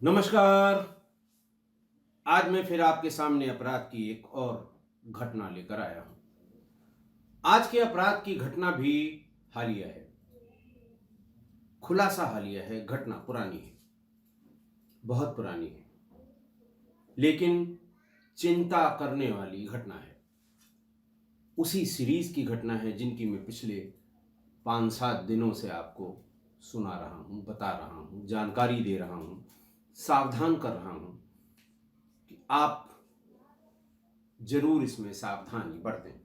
नमस्कार। आज मैं फिर आपके सामने अपराध की एक और घटना लेकर आया हूं। आज के अपराध की घटना भी हालिया है, खुलासा हालिया है। घटना पुरानी है, बहुत पुरानी है, लेकिन चिंता करने वाली घटना है। उसी सीरीज की घटना है जिनकी मैं पिछले 5-7 दिनों से आपको सुना रहा हूं, बता रहा हूं, जानकारी दे रहा हूं, सावधान कर रहा हूं कि आप जरूर इसमें सावधानी बरतें।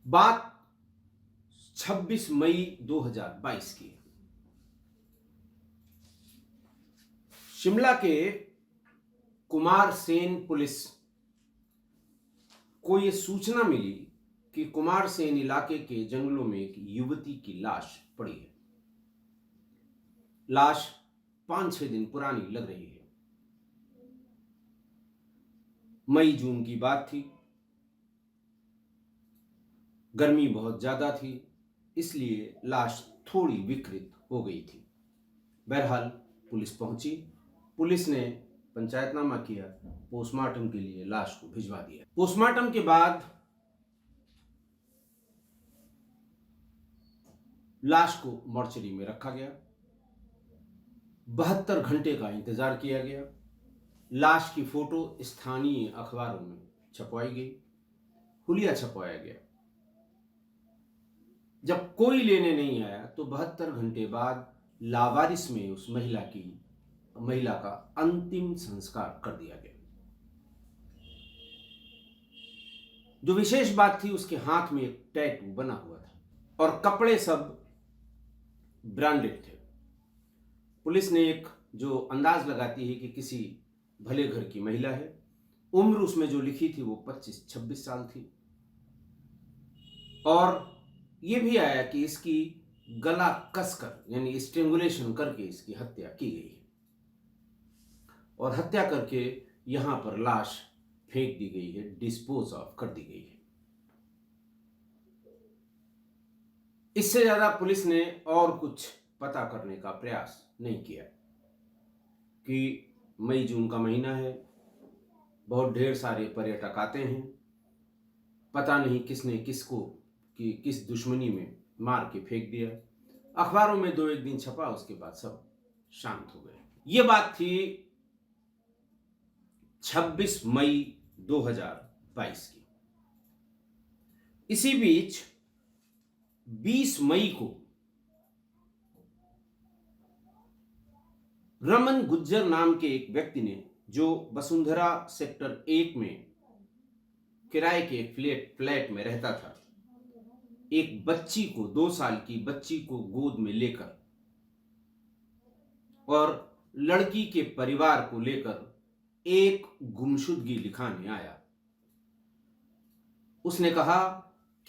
बात 26 मई 2022 की है। शिमला के कुमार सेन पुलिस को यह सूचना मिली कि कुमार सेन इलाके के जंगलों में एक युवती की लाश पड़ी है। लाश 5-6 दिन पुरानी लग रही है। मई जून की बात थी, गर्मी बहुत ज्यादा थी, इसलिए लाश थोड़ी विकृत हो गई थी। बहरहाल पुलिस पहुंची, पुलिस ने पंचायतनामा किया, पोस्टमार्टम के लिए लाश को भिजवा दिया। पोस्टमार्टम के बाद लाश को मॉर्चरी में रखा गया। 72 घंटे का इंतजार किया गया। लाश की फोटो स्थानीय अखबारों में छपवाई गई, हुलिया छपवाया गया। जब कोई लेने नहीं आया तो 72 घंटे बाद लावारिस में उस महिला का अंतिम संस्कार कर दिया गया। जो विशेष बात थी, उसके हाथ में एक टैटू बना हुआ था और कपड़े सब ब्रांडेड थे। पुलिस ने एक जो अंदाज लगाती है कि किसी भले घर की महिला है, उम्र उसमें जो लिखी थी वो 25-26 साल थी, और यह भी आया कि इसकी गला कसकर यानी स्ट्रेंगुलेशन करके इसकी हत्या की गई है और हत्या करके यहां पर लाश फेंक दी गई है, डिस्पोज ऑफ कर दी गई है। इससे ज्यादा पुलिस ने और कुछ पता करने का प्रयास नहीं किया कि मई जून का महीना है, बहुत ढेर सारे पर्यटक आते हैं, पता नहीं किसने किसको कि किस दुश्मनी में मार के फेंक दिया। अखबारों में 2-1 दिन छपा, उसके बाद सब शांत हो गए। ये बात थी 26 मई 2022 की। इसी बीच 20 मई को रमन गुज्जर नाम के एक व्यक्ति ने, जो वसुंधरा सेक्टर 1 में किराए के एक फ्लैट में रहता था, एक बच्ची को, 2 साल की बच्ची को गोद में लेकर और लड़की के परिवार को लेकर एक गुमशुदगी लिखाने आया। उसने कहा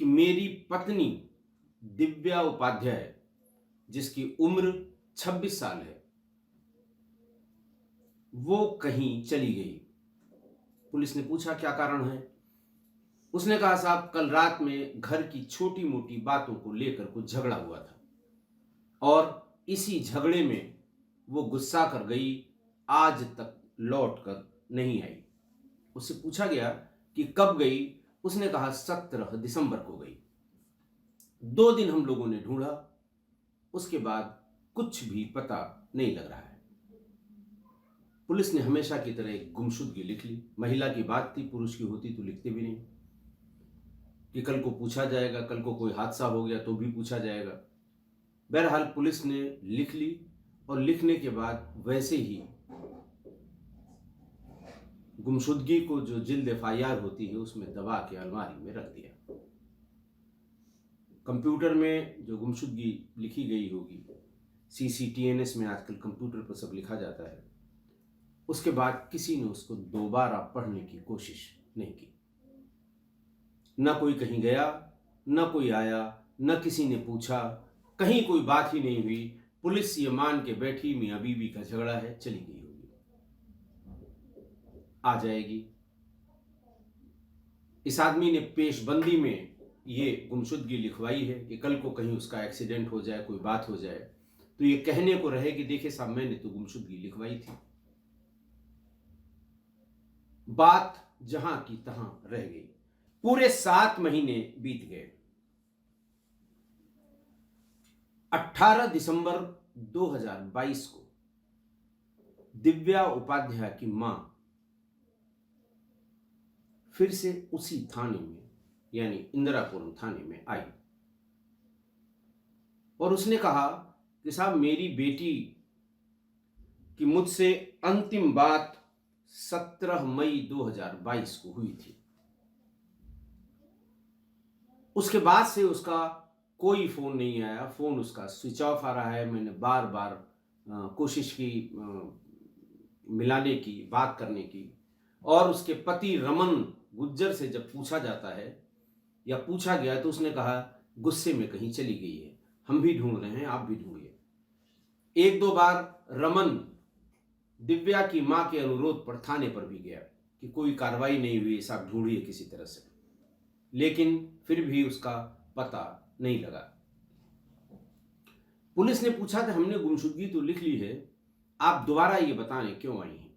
कि मेरी पत्नी दिव्या उपाध्याय, जिसकी उम्र 26 साल है, वो कहीं चली गई। पुलिस ने पूछा क्या कारण है। उसने कहा साहब, कल रात में घर की छोटी मोटी बातों को लेकर कुछ झगड़ा हुआ था और इसी झगड़े में वो गुस्सा कर गई, आज तक लौट कर नहीं आई। उससे पूछा गया कि कब गई। उसने कहा 17 दिसंबर को गई। 2 दिन हम लोगों ने ढूंढा, उसके बाद कुछ भी पता नहीं लग रहा है। पुलिस ने हमेशा की तरह एक गुमशुदगी लिख ली। महिला की बात थी, पुरुष की होती तो लिखते भी नहीं कि कल को पूछा जाएगा, कल को कोई हादसा हो गया तो भी पूछा जाएगा। बहरहाल पुलिस ने लिख ली और लिखने के बाद वैसे ही गुमशुदगी को जो जिल्द एफआईआर होती है उसमें दबा के अलमारी में रख दिया। कंप्यूटर में जो गुमशुदगी लिखी गई होगी, CCTNS में आजकल कंप्यूटर पर सब लिखा जाता है, उसके बाद किसी ने उसको दोबारा पढ़ने की कोशिश नहीं की। न कोई कहीं गया, न कोई आया, न किसी ने पूछा, कहीं कोई बात ही नहीं हुई। पुलिस ये मान के बैठी मियां बीवी का झगड़ा है, चली गई होगी, आ जाएगी। इस आदमी ने पेशबंदी में ये गुमशुदगी लिखवाई है कि कल को कहीं उसका एक्सीडेंट हो जाए, कोई बात हो जाए तो ये कहने को रहे कि देखिए साहब, मैंने तो गुमशुदगी लिखवाई थी। बात जहां की तहां रह गई। पूरे 7 महीने बीत गए। 18 दिसंबर 2022 को दिव्या उपाध्याय की मां फिर से उसी थाने में, यानी इंदिरापुरम थाने में आई और उसने कहा कि साहब, मेरी बेटी की मुझसे अंतिम बात 17 मई 2022 को हुई थी। उसके बाद से उसका कोई फोन नहीं आया। फोन उसका स्विच ऑफ आ रहा है। मैंने बार बार कोशिश की मिलाने की, बात करने की। और उसके पति रमन गुज्जर से जब पूछा जाता है या पूछा गया तो उसने कहा गुस्से में कहीं चली गई है, हम भी ढूंढ रहे हैं, आप भी ढूंढिए। 1-2 बार रमन दिव्या की मां के अनुरोध पर थाने पर भी गया कि कोई कार्रवाई नहीं हुई, साहब ढूंढिए किसी तरह से, लेकिन फिर भी उसका पता नहीं लगा। पुलिस ने पूछा कि हमने गुमशुदगी तो लिख ली है, आप दोबारा ये बताएं क्यों आई हैं।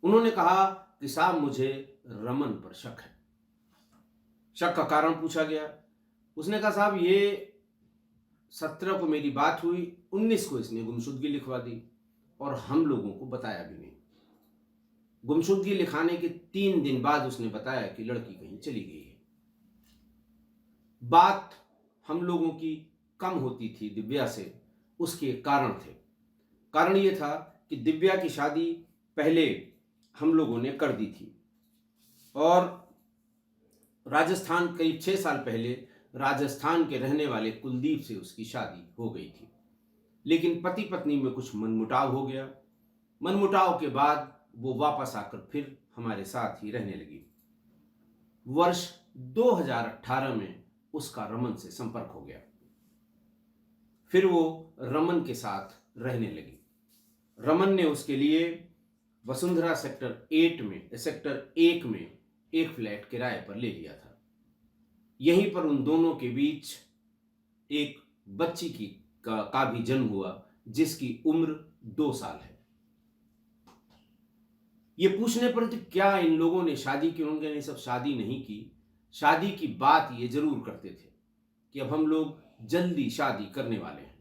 उन्होंने कहा कि साहब, मुझे रमन पर शक है। शक का कारण पूछा गया। उसने कहा साहब, ये 17 को मेरी बात हुई, 19 को इसने गुमशुदगी लिखवा दी और हम लोगों को बताया भी नहीं। गुमशुदगी लिखाने के 3 दिन बाद उसने बताया कि लड़की कहीं चली गई है। बात हम लोगों की कम होती थी दिव्या से, उसके कारण थे। कारण ये था कि दिव्या की शादी पहले हम लोगों ने कर दी थी और राजस्थान, करीब 6 साल पहले राजस्थान के रहने वाले कुलदीप से उसकी शादी हो गई थी। लेकिन पति पत्नी में कुछ मनमुटाव हो गया। मनमुटाव के बाद वो वापस आकर फिर हमारे साथ ही रहने लगी। वर्ष 2018 में उसका रमन से संपर्क हो गया। फिर वो रमन के साथ रहने लगी। रमन ने उसके लिए वसुंधरा सेक्टर 1 में एक फ्लैट किराए पर ले लिया था। यहीं पर उन दोनों के बीच एक बच्ची का भी जन्म हुआ, जिसकी उम्र 2 साल है। ये पूछने पर कि क्या इन लोगों ने शादी की, उन्होंने ये सब शादी नहीं की। शादी की बात ये जरूर करते थे कि अब हम लोग जल्दी शादी करने वाले हैं।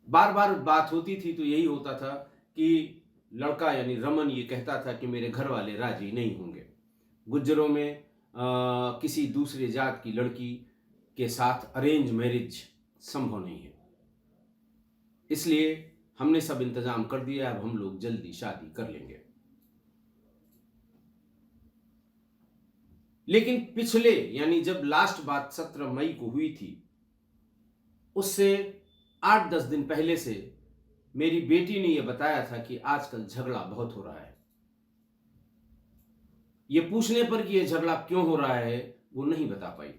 बार बार बात होती थी तो यही होता था कि लड़का यानी रमन ये कहता था कि मेरे घर वाले राजी नहीं होंगे। गुज्जरों में किसी दूसरे जात की लड़की के साथ अरेंज मैरिज संभव नहीं है, इसलिए हमने सब इंतजाम कर दिया, अब हम लोग जल्दी शादी कर लेंगे। लेकिन पिछले, यानी जब लास्ट बात 17 मई को हुई थी, उससे 8-10 दिन पहले से मेरी बेटी ने यह बताया था कि आजकल झगड़ा बहुत हो रहा है। यह पूछने पर कि यह झगड़ा क्यों हो रहा है वो नहीं बता पाई।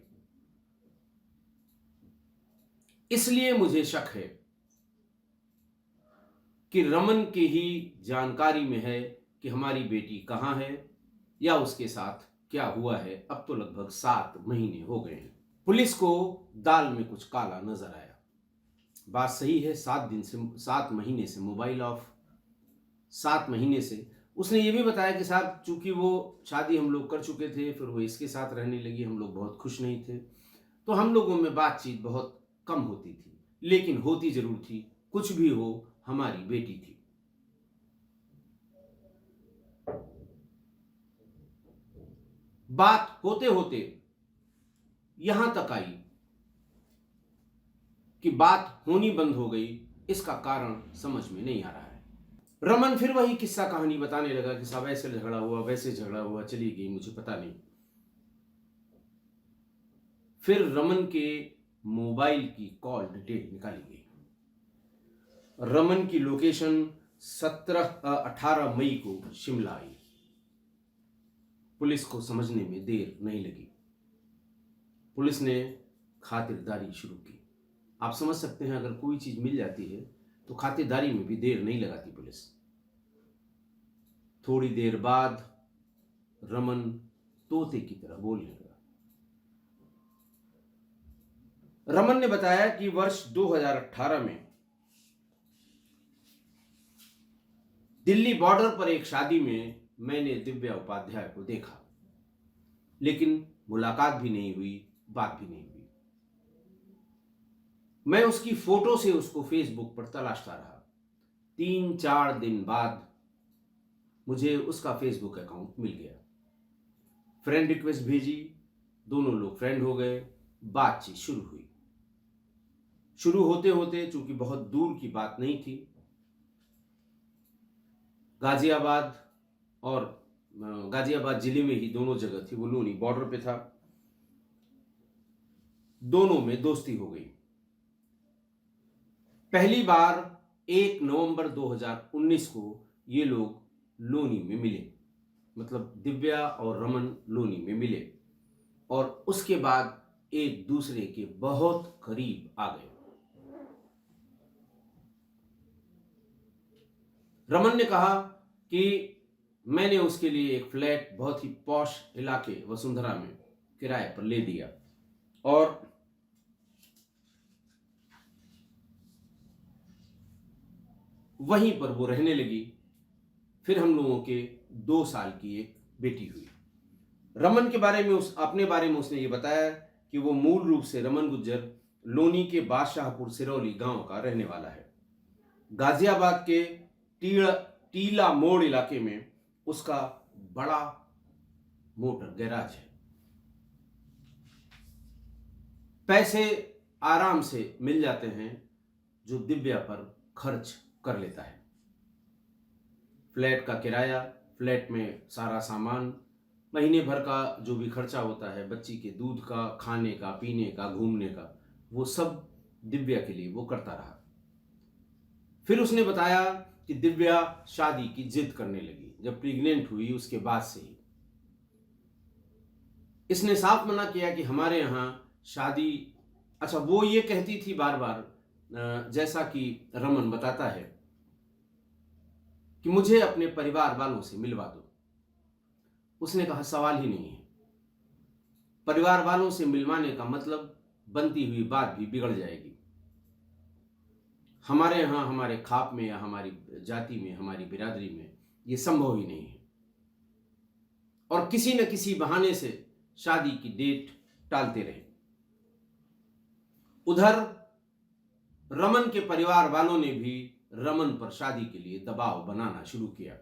इसलिए मुझे शक है कि रमन की ही जानकारी में है कि हमारी बेटी कहां है या उसके साथ क्या हुआ है। अब तो लगभग 7 महीने हो गए हैं। पुलिस को दाल में कुछ काला नजर आया। बात सही है, 7 महीने से मोबाइल ऑफ, 7 महीने से। उसने ये भी बताया कि साहब, चूंकि वो शादी हम लोग कर चुके थे, फिर वो इसके साथ रहने लगी, हम लोग बहुत खुश नहीं थे, तो हम लोगों में बातचीत बहुत कम होती थी, लेकिन होती जरूर थी। कुछ भी हो, हमारी बेटी थी। बात होते होते यहां तक आई कि बात होनी बंद हो गई। इसका कारण समझ में नहीं आ रहा है। रमन फिर वही किस्सा कहानी बताने लगा कि साहब ऐसे झगड़ा हुआ, वैसे झगड़ा हुआ, चली गई, मुझे पता नहीं। फिर रमन के मोबाइल की कॉल डिटेल निकाली गई। रमन की लोकेशन 18 मई को शिमला आई। पुलिस को समझने में देर नहीं लगी। पुलिस ने खातिरदारी शुरू की। आप समझ सकते हैं, अगर कोई चीज मिल जाती है तो खातिरदारी में भी देर नहीं लगाती पुलिस। थोड़ी देर बाद रमन तोते की तरह बोलने लगा। रमन ने बताया कि वर्ष 2018 में दिल्ली बॉर्डर पर एक शादी में मैंने दिव्या उपाध्याय को देखा, लेकिन मुलाकात भी नहीं हुई, बात भी नहीं हुई। मैं उसकी फोटो से उसको फेसबुक पर तलाशता रहा। 3-4 दिन बाद मुझे उसका फेसबुक अकाउंट मिल गया। फ्रेंड रिक्वेस्ट भेजी, दोनों लोग फ्रेंड हो गए, बातचीत शुरू हुई। शुरू होते होते, चूंकि बहुत दूर की बात नहीं थी, गाजियाबाद और गाजियाबाद जिले में ही दोनों जगह थी, वो लोनी बॉर्डर पे था, दोनों में दोस्ती हो गई। पहली बार 1 नवंबर 2019 को ये लोग लोनी में मिले, मतलब दिव्या और रमन लोनी में मिले, और उसके बाद एक दूसरे के बहुत करीब आ गए। रमन ने कहा कि मैंने उसके लिए एक फ्लैट बहुत ही पॉश इलाके वसुंधरा में किराए पर ले दिया और वहीं पर वो रहने लगी। फिर हम लोगों के 2 साल की एक बेटी हुई। रमन के बारे में अपने बारे में उसने ये बताया कि वो मूल रूप से रमन गुज्जर लोनी के बादशाहपुर सिरौली गांव का रहने वाला है। गाजियाबाद के टीला मोड़ इलाके में उसका बड़ा मोटर गैराज है। पैसे आराम से मिल जाते हैं जो दिव्या पर खर्च कर लेता है। फ्लैट का किराया, फ्लैट में सारा सामान, महीने भर का जो भी खर्चा होता है, बच्ची के दूध का, खाने का, पीने का, घूमने का, वो सब दिव्या के लिए वो करता रहा। फिर उसने बताया कि दिव्या शादी की जिद करने लगी जब प्रेग्नेंट हुई, उसके बाद से ही इसने साफ मना किया कि हमारे यहाँ शादी, अच्छा वो ये कहती थी बार बार, जैसा कि रमन बताता है, कि मुझे अपने परिवार वालों से मिलवा दो। उसने कहा सवाल ही नहीं है, परिवार वालों से मिलवाने का मतलब बनती हुई बात भी बिगड़ जाएगी। हमारे यहाँ, हमारे खाप में या हमारी जाति में, हमारी बिरादरी में ये संभव ही नहीं है। और किसी न किसी बहाने से शादी की डेट टालते रहे। उधर रमन के परिवार वालों ने भी रमन पर शादी के लिए दबाव बनाना शुरू किया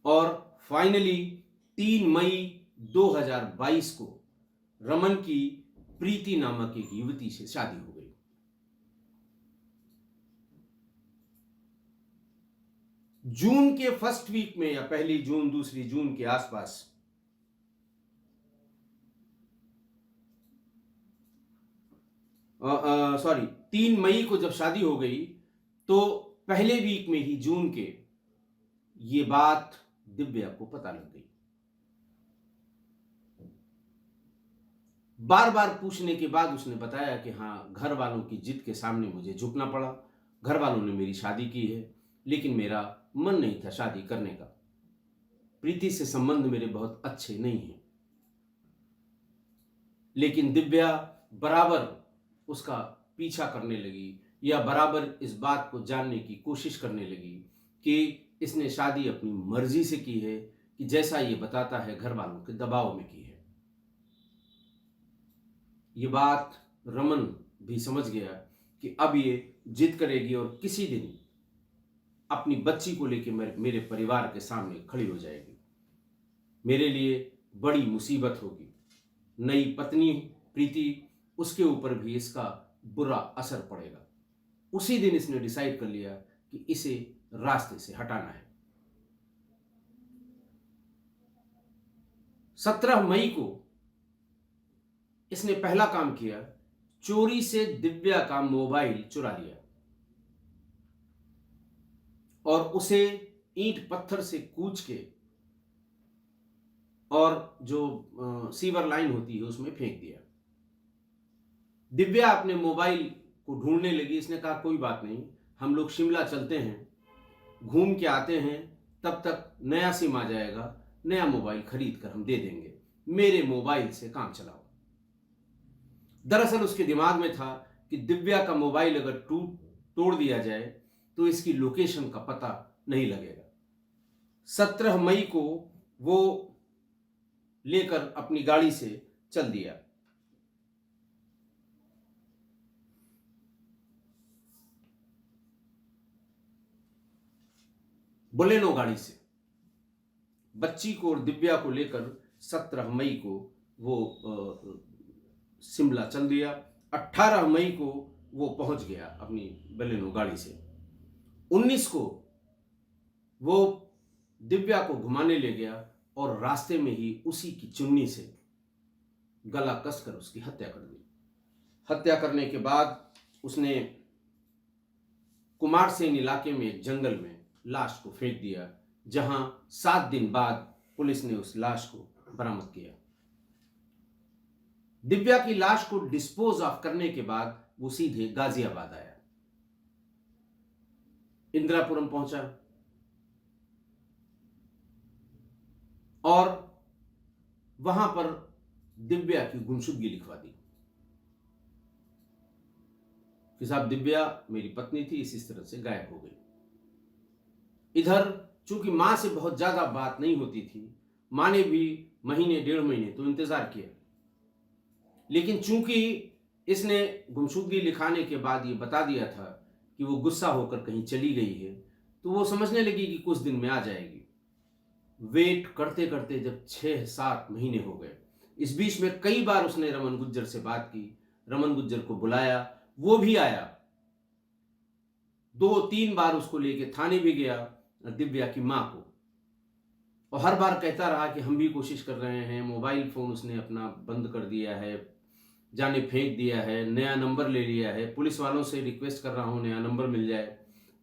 और फाइनली 3 मई 2022 को रमन की प्रीति नामक एक युवती से शादी हो गई। जून के फर्स्ट वीक में या पहली जून, दूसरी जून के आसपास सॉरी 3 मई को जब शादी हो गई तो पहले वीक में ही जून के ये बात दिव्या को पता लग गई। बार बार पूछने के बाद उसने बताया कि हाँ, घर वालों की जिद के सामने मुझे झुकना पड़ा। घर वालों ने मेरी शादी की है, लेकिन मेरा मन नहीं था शादी करने का। प्रीति से संबंध मेरे बहुत अच्छे नहीं हैं। लेकिन दिव्या बराबर उसका पीछा करने लगी या बराबर इस बात को जानने की कोशिश करने लगी कि इसने शादी अपनी मर्जी से की है कि जैसा ये बताता है घर वालों के दबाव में की है। ये बात रमन भी समझ गया कि अब ये जिद करेगी और किसी दिन अपनी बच्ची को लेकर मेरे परिवार के सामने खड़ी हो जाएगी। मेरे लिए बड़ी मुसीबत होगी। नई पत्नी प्रीति, उसके ऊपर भी इसका बुरा असर पड़ेगा। उसी दिन इसने डिसाइड कर लिया कि इसे रास्ते से हटाना है। 17 मई को इसने पहला काम किया, चोरी से दिव्या का मोबाइल चुरा लिया और उसे ईंट पत्थर से कूच के और जो सीवर लाइन होती है उसमें फेंक दिया। दिव्या अपने मोबाइल को ढूंढने लगी। इसने कहा कोई बात नहीं, हम लोग शिमला चलते हैं, घूम के आते हैं, तब तक नया सिम आ जाएगा, नया मोबाइल खरीद कर हम दे देंगे, मेरे मोबाइल से काम चलाओ। दरअसल उसके दिमाग में था कि दिव्या का मोबाइल अगर तोड़ दिया जाए तो इसकी लोकेशन का पता नहीं लगेगा। 17 मई को वो लेकर अपनी गाड़ी से चल दिया। बोलेनो गाड़ी से बच्ची को और दिव्या को लेकर 17 मई को वो शिमला चल दिया। 18 मई को वो पहुंच गया अपनी बलेनो गाड़ी से। 19 को वो दिव्या को घुमाने ले गया और रास्ते में ही उसी की चुन्नी से गला कसकर उसकी हत्या कर दी। हत्या करने के बाद उसने कुमारसेन इलाके में एक जंगल में लाश को फेंक दिया, जहां 7 दिन बाद पुलिस ने उस लाश को बरामद किया। दिव्या की लाश को डिस्पोज ऑफ करने के बाद वो सीधे गाजियाबाद आया, इंदिरापुरम पहुंचा और वहां पर दिव्या की गुमशुदगी लिखवा दी कि साहब दिव्या मेरी पत्नी थी, इस तरह से गायब हो गई। इधर चूंकि मां से बहुत ज्यादा बात नहीं होती थी, मां ने भी महीने 1.5 महीने तो इंतजार किया, लेकिन चूंकि इसने गुमशुदगी लिखाने के बाद ये बता दिया था कि वो गुस्सा होकर कहीं चली गई है, तो वो समझने लगी कि कुछ दिन में आ जाएगी। वेट करते करते जब 6-7 महीने हो गए, इस बीच में कई बार उसने रमन गुज्जर से बात की, रमन गुज्जर को बुलाया, वो भी आया। 2-3 बार उसको लेके थाने भी गया, दिव्या की मां को, और हर बार कहता रहा कि हम भी कोशिश कर रहे हैं। मोबाइल फोन उसने अपना बंद कर दिया है, जाने फेंक दिया है, नया नंबर ले लिया है, पुलिस वालों से रिक्वेस्ट कर रहा हूं नया नंबर मिल जाए।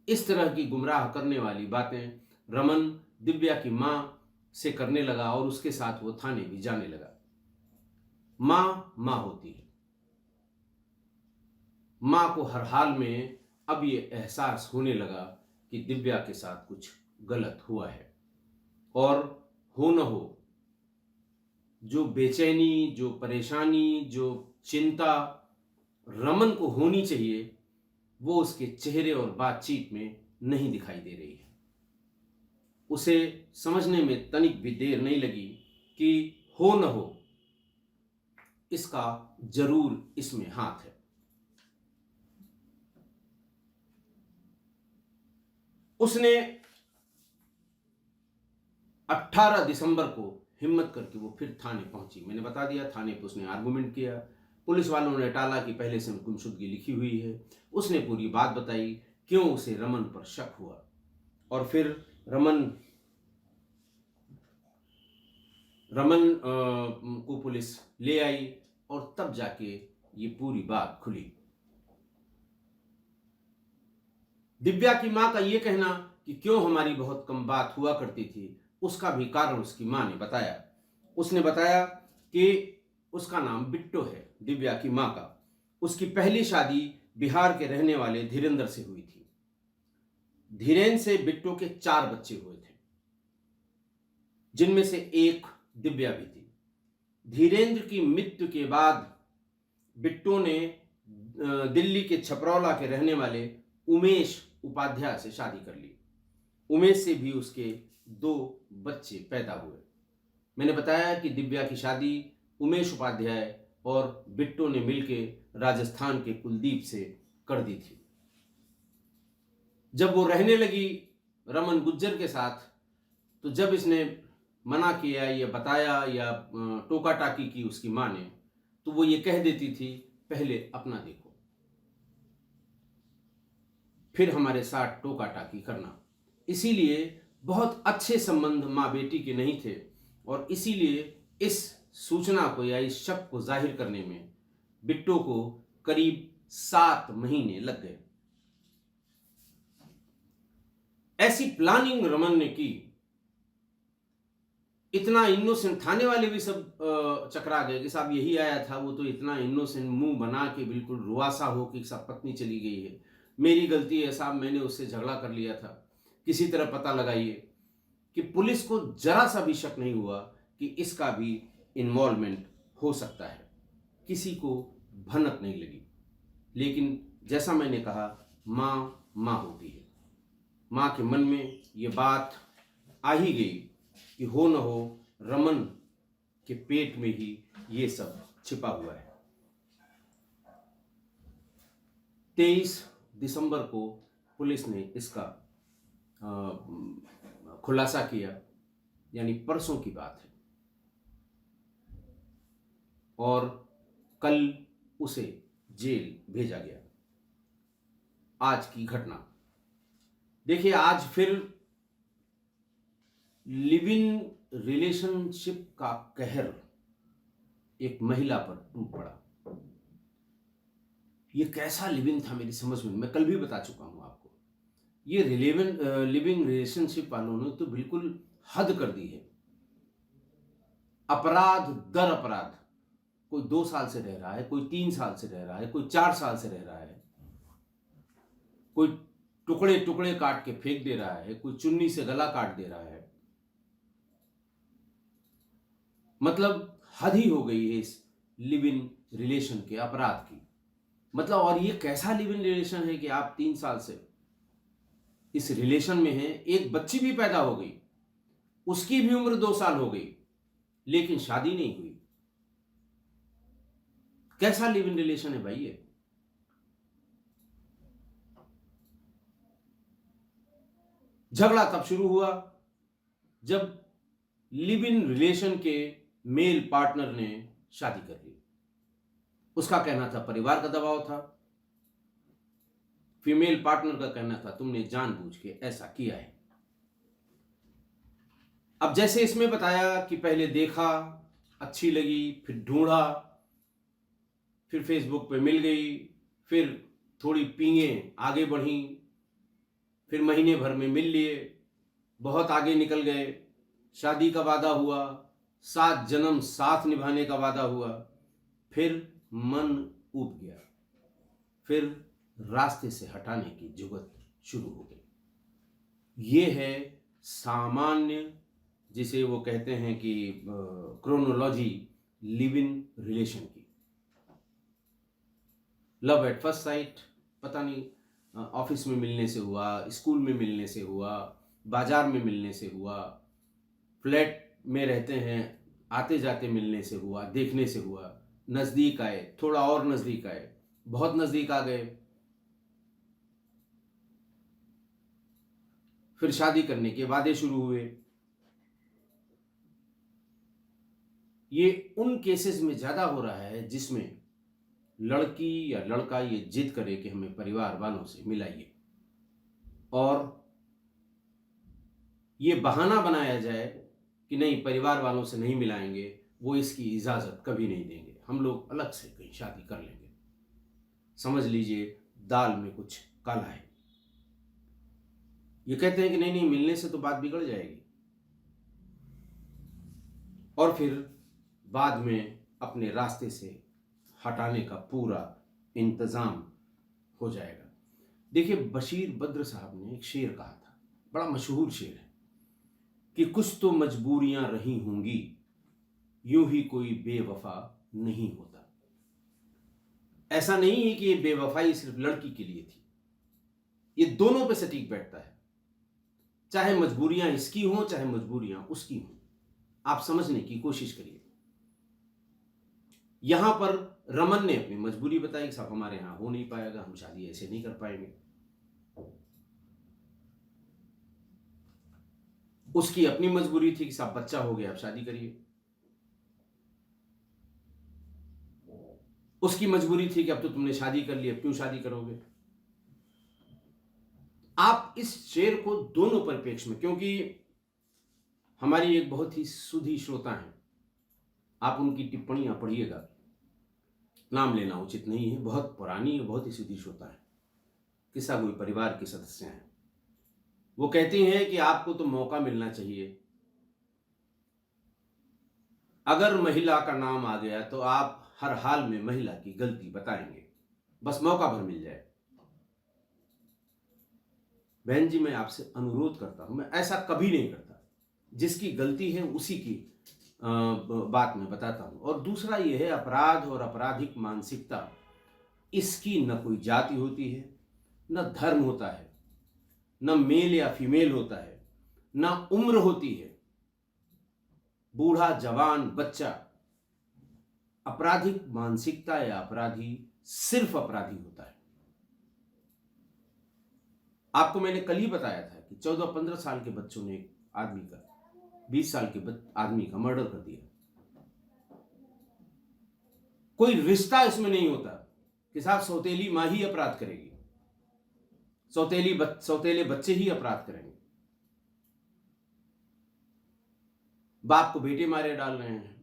इस तरह की गुमराह करने वाली बातें रमन दिव्या की मां से करने लगा और उसके साथ वो थाने भी जाने लगा। मां होती है। मां को हर हाल में अब ये एहसास होने लगा कि दिव्या के साथ कुछ गलत हुआ है, और हो न हो जो बेचैनी, जो परेशानी, जो चिंता रमन को होनी चाहिए, वो उसके चेहरे और बातचीत में नहीं दिखाई दे रही है। उसे समझने में तनिक भी देर नहीं लगी कि हो न हो इसका जरूर इसमें हाथ है। उसने 18 दिसंबर को हिम्मत करके वो फिर थाने पहुंची। मैंने बता दिया, थाने पे उसने आर्गुमेंट किया। पुलिस वालों ने टाला कि पहले से गुमशुदगी लिखी हुई है। उसने पूरी बात बताई, क्यों उसे रमन पर शक हुआ, और फिर रमन को पुलिस ले आई, और तब जाके ये पूरी बात खुली। दिव्या की मां का यह कहना कि क्यों हमारी बहुत कम बात हुआ करती थी, उसका भी कारण उसकी मां ने बताया। उसने बताया कि उसका नाम बिट्टो है, दिव्या की मां का। उसकी पहली शादी बिहार के रहने वाले धीरेंद्र से हुई थी। धीरेन्द्र से बिट्टो के 4 बच्चे हुए थे, जिनमें से एक दिव्या भी थी। धीरेन्द्र की मृत्यु के बाद बिट्टो ने दिल्ली के छपरौला के रहने वाले उमेश उपाध्याय से शादी कर ली। उमेश से भी उसके 2 बच्चे पैदा हुए। मैंने बताया कि दिव्या की शादी उमेश उपाध्याय और बिट्टो ने मिलकर राजस्थान के कुलदीप से कर दी थी। जब वो रहने लगी रमन गुज्जर के साथ, तो जब इसने मना किया या बताया या टोका टाकी की उसकी मां ने, तो वो ये कह देती थी, पहले अपना देखो, फिर हमारे साथ टोका टाकी करना। इसीलिए बहुत अच्छे संबंध मां बेटी के नहीं थे, और इसीलिए इस सूचना को या इस शक को जाहिर करने में बिट्टो को करीब 7 महीने लग गए। ऐसी प्लानिंग रमन ने की, इतना इनोसेंट, थाने वाले भी सब चकरा गए कि साहब यही आया था, वो तो इतना इनोसेंट, मुंह बना के बिल्कुल रुआसा हो कि सब पत्नी चली गई है, मेरी गलती है साहब, मैंने उससे झगड़ा कर लिया था, किसी तरह पता लगाइए। कि पुलिस को जरा सा भी शक नहीं हुआ कि इसका भी इन्वॉल्वमेंट हो सकता है। किसी को भनक नहीं लगी। लेकिन जैसा मैंने कहा, माँ माँ होती है। माँ के मन में ये बात आ ही गई कि हो न हो रमन के पेट में ही ये सब छिपा हुआ है। 23 दिसंबर को पुलिस ने इसका खुलासा किया, यानी परसों की बात है, और कल उसे जेल भेजा गया। आज की घटना देखिए, आज फिर लिव इन रिलेशनशिप का कहर एक महिला पर टूट पड़ा। ये कैसा लिव इन था मेरी समझ में, मैं कल भी बता चुका हूं आपको। ये लिविंग रिलेशनशिप वालों ने तो बिल्कुल हद कर दी है। अपराध दर अपराध, कोई 2 साल से रह रहा है, कोई 3 साल से रह रहा है, कोई 4 साल से रह रहा है, कोई टुकड़े टुकड़े काट के फेंक दे रहा है, कोई चुन्नी से गला काट दे रहा है। मतलब हद ही हो गई है इस लिव इन रिलेशन के अपराध की। मतलब, और ये कैसा लिव इन रिलेशन है कि आप 3 साल से इस रिलेशन में हैं, एक बच्ची भी पैदा हो गई, उसकी भी उम्र 2 साल हो गई, लेकिन शादी नहीं हुई। कैसा लिव इन रिलेशन है भाई ये? झगड़ा तब शुरू हुआ जब लिव इन रिलेशन के मेल पार्टनर ने शादी कर ली। उसका कहना था परिवार का दबाव था, फीमेल पार्टनर का कहना था तुमने जानबूझ के ऐसा किया है। अब जैसे इसमें बताया कि पहले देखा, अच्छी लगी, फिर ढूंढा, फिर फेसबुक पे मिल गई, फिर थोड़ी पींगे आगे बढ़ी, फिर महीने भर में मिल लिए, बहुत आगे निकल गए, शादी का वादा हुआ, 7 जन्म साथ निभाने का वादा हुआ, फिर मन उब गया, फिर रास्ते से हटाने की जुगत शुरू हो गई। ये है सामान्य, जिसे वो कहते हैं कि क्रोनोलॉजी लिव इन रिलेशन की। लव एट फर्स्ट साइट, पता नहीं ऑफिस में मिलने से हुआ, स्कूल में मिलने से हुआ, बाजार में मिलने से हुआ, फ्लैट में रहते हैं आते जाते मिलने से हुआ, देखने से हुआ, नज़दीक आए, थोड़ा और नज़दीक आए, बहुत नज़दीक आ गए, फिर शादी करने के वादे शुरू हुए। ये उन केसेस में ज़्यादा हो रहा है जिसमें लड़की या लड़का ये जिद करे कि हमें परिवार वालों से मिलाइए, और ये बहाना बनाया जाए कि नहीं, परिवार वालों से नहीं मिलाएंगे, वो इसकी इजाज़त कभी नहीं देंगे, हम लोग अलग से कहीं शादी कर लेंगे। समझ लीजिए दाल में कुछ काला है। ये कहते हैं कि नहीं नहीं, मिलने से तो बात बिगड़ जाएगी, और फिर बाद में अपने रास्ते से हटाने का पूरा इंतज़ाम हो जाएगा। देखिए, बशीर बद्र साहब ने एक शेर कहा था, बड़ा मशहूर शेर है, कि कुछ तो मजबूरियां रही होंगी, यूं ही कोई बेवफा नहीं होता। ऐसा नहीं है कि ये बेवफाई सिर्फ लड़की के लिए थी, ये दोनों पे सटीक बैठता है, चाहे मजबूरियां इसकी हों चाहे मजबूरियां उसकी हों। आप समझने की कोशिश करिए। यहां पर रमन ने अपनी मजबूरी बताई कि साहब हमारे यहां हो नहीं पाएगा, हम शादी ऐसे नहीं कर पाएंगे। उसकी अपनी मजबूरी थी कि साहब बच्चा हो गया, अब शादी करिए। उसकी मजबूरी थी कि अब तो तुमने शादी कर ली, अब क्यों शादी करोगे। आप इस शेर को दोनों परिप्रेक्ष्य में, क्योंकि हमारी एक बहुत ही सुधी श्रोता हैं, आप उनकी टिप्पणियां पढ़िएगा, नाम लेना उचित नहीं है, बहुत पुरानी है, बहुत ही सुधी श्रोता है, किस्सा कोई परिवार के सदस्य हैं। वो कहती हैं कि आपको तो मौका मिलना चाहिए, अगर महिला का नाम आ गया तो आप हर हाल में महिला की गलती बताएंगे, बस मौका भर मिल जाए। बहन जी, मैं आपसे अनुरोध करता हूं, मैं ऐसा कभी नहीं करता, जिसकी गलती है उसी की बात मैं बताता हूँ। और दूसरा ये है, अपराध और आपराधिक मानसिकता, इसकी न कोई जाति होती है, न धर्म होता है, न मेल या फीमेल होता है, न उम्र होती है। बूढ़ा, जवान, बच्चा, आपराधिक मानसिकता या अपराधी सिर्फ अपराधी होता है। आपको मैंने कल ही बताया था कि 14-15 साल के बच्चों ने एक आदमी का, 20 साल के आदमी का मर्डर कर दिया। कोई रिश्ता इसमें नहीं होता कि साहब सौतेली माँ ही अपराध करेगी, सौतेले बच्चे ही अपराध करेंगे। बाप को बेटे मारे डाल रहे हैं,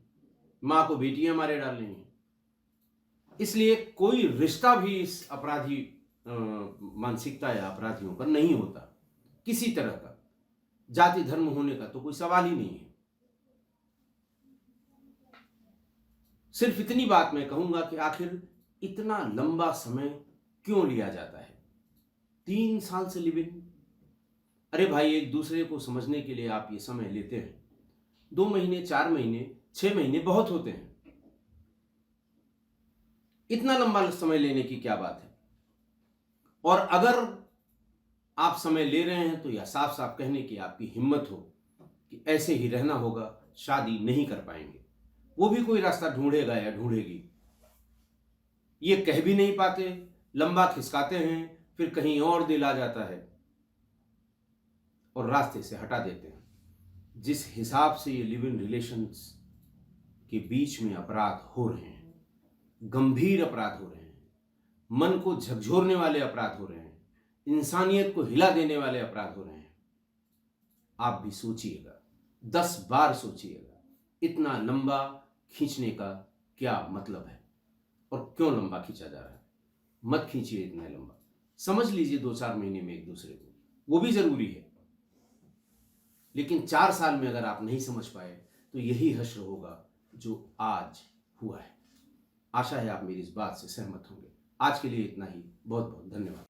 मां को बेटियां मारे डाल रही हैं। इसलिए कोई रिश्ता भी इस अपराधी मानसिकता या अपराधियों का नहीं होता, किसी तरह का। जाति धर्म होने का तो कोई सवाल ही नहीं है। सिर्फ इतनी बात मैं कहूंगा कि आखिर इतना लंबा समय क्यों लिया जाता है? 3 साल से लिव इन। अरे भाई, एक दूसरे को समझने के लिए आप ये समय लेते हैं। 2 महीने, 4 महीने, 6 महीने बहुत होते हैं। इतना लंबा समय लेने की क्या बात है? और अगर आप समय ले रहे हैं तो यह साफ साफ कहने की आपकी हिम्मत हो कि ऐसे ही रहना होगा, शादी नहीं कर पाएंगे, वो भी कोई रास्ता ढूंढेगा या ढूंढेगी। ये कह भी नहीं पाते, लंबा खिसकाते हैं, फिर कहीं और दिल आ जाता है और रास्ते से हटा देते हैं। जिस हिसाब से ये लिव इन रिलेशंस के बीच में अपराध हो रहे हैं, गंभीर अपराध हो रहे हैं, मन को झकझोरने वाले अपराध हो रहे हैं, इंसानियत को हिला देने वाले अपराध हो रहे हैं, आप भी सोचिएगा, 10 बार सोचिएगा, इतना लंबा खींचने का क्या मतलब है और क्यों लंबा खींचा जा रहा है। मत खींचिए इतना लंबा, समझ लीजिए 2-4 महीने में एक दूसरे को, वो भी जरूरी है। लेकिन 4 साल में अगर आप नहीं समझ पाए तो यही हश्र होगा जो आज हुआ है। आशा है आप मेरी इस बात से सहमत होंगे। आज के लिए इतना ही, बहुत बहुत धन्यवाद।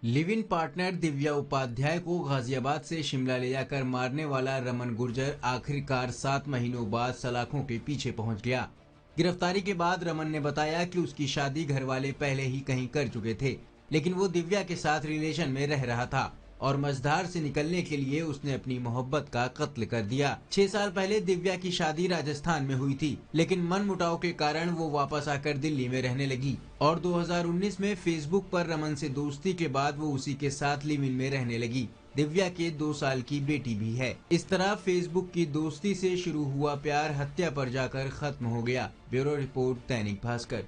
Live in partner Divya Upadhyay को गाजियाबाद से शिमला ले जाकर मारने वाला रमन गुर्जर आखिरकार 7 महीनों बाद सलाखों के पीछे पहुंच गया। गिरफ्तारी के बाद रमन ने बताया कि उसकी शादी घर वाले पहले ही कहीं कर चुके थे, लेकिन वो दिव्या के साथ रिलेशन में रह रहा था और मझधार से निकलने के लिए उसने अपनी मोहब्बत का कत्ल कर दिया। 6 साल पहले दिव्या की शादी राजस्थान में हुई थी, लेकिन मनमुटाव के कारण वो वापस आकर दिल्ली में रहने लगी और 2019 में फेसबुक पर रमन से दोस्ती के बाद वो उसी के साथ लिव इन में रहने लगी। दिव्या के 2 साल की बेटी भी है। इस तरह फेसबुक की दोस्ती से शुरू हुआ प्यार हत्या पर जाकर खत्म हो गया। Bureau report, Dainik Bhaskar.